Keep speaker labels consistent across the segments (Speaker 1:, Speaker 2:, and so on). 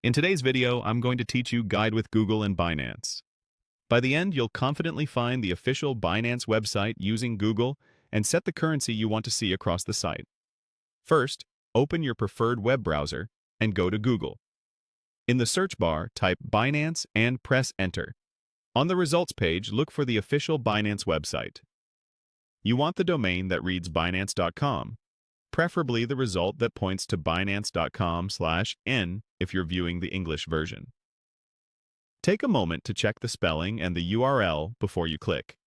Speaker 1: In today's video, I'm going to teach you Guide with Google and Binance. By the end, you'll confidently find the official Binance website using Google and set the currency you want to see across the site. First, open your preferred web browser and go to Google. In the search bar, type Binance and press Enter. On the results page, look for the official Binance website. You want the domain that reads Binance.com, preferably the result that points to binance.com/n if you're viewing the English version. Take a moment to check the spelling and the URL before you click.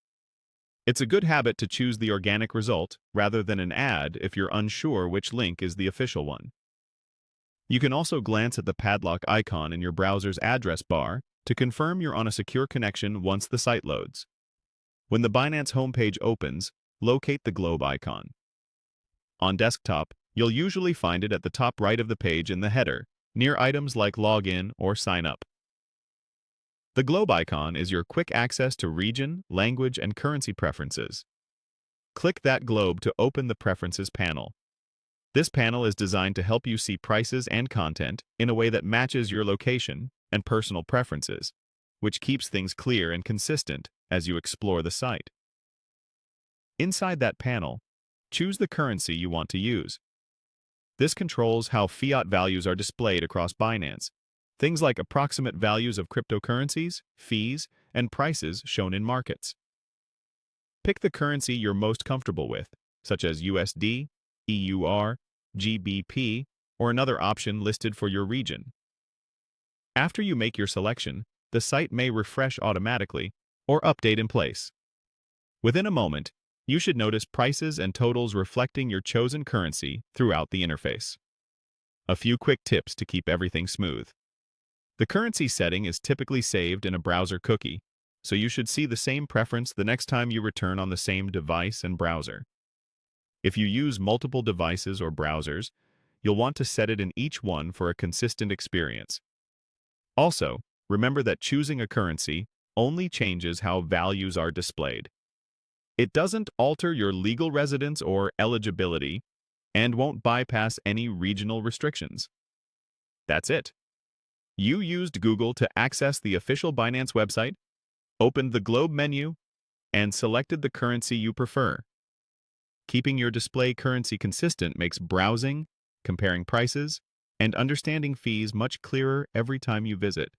Speaker 1: It's a good habit to choose the organic result rather than an ad if you're unsure which link is the official one. You can also glance at the padlock icon in your browser's address bar to confirm you're on a secure connection once the site loads. When the Binance homepage opens, locate the globe icon. On desktop, you'll usually find it at the top right of the page in the header, near items like Login or Sign Up. The globe icon is your quick access to region, language, and currency preferences. Click that globe to open the Preferences panel. This panel is designed to help you see prices and content in a way that matches your location and personal preferences, which keeps things clear and consistent as you explore the site. Inside that panel, choose the currency you want to use. This controls how fiat values are displayed across Binance, things like approximate values of cryptocurrencies, fees, and prices shown in markets. Pick the currency you're most comfortable with, such as USD, EUR, GBP, or another option listed for your region. After you make your selection, the site may refresh automatically or update in place. Within a moment, you should notice prices and totals reflecting your chosen currency throughout the interface. A few quick tips to keep everything smooth. The currency setting is typically saved in a browser cookie, so you should see the same preference the next time you return on the same device and browser. If you use multiple devices or browsers, you'll want to set it in each one for a consistent experience. Also, remember that choosing a currency only changes how values are displayed. It doesn't alter your legal residence or eligibility and won't bypass any regional restrictions. That's it. You used Google to access the official Binance website, opened the globe menu, and selected the currency you prefer. Keeping your display currency consistent makes browsing, comparing prices, and understanding fees much clearer every time you visit.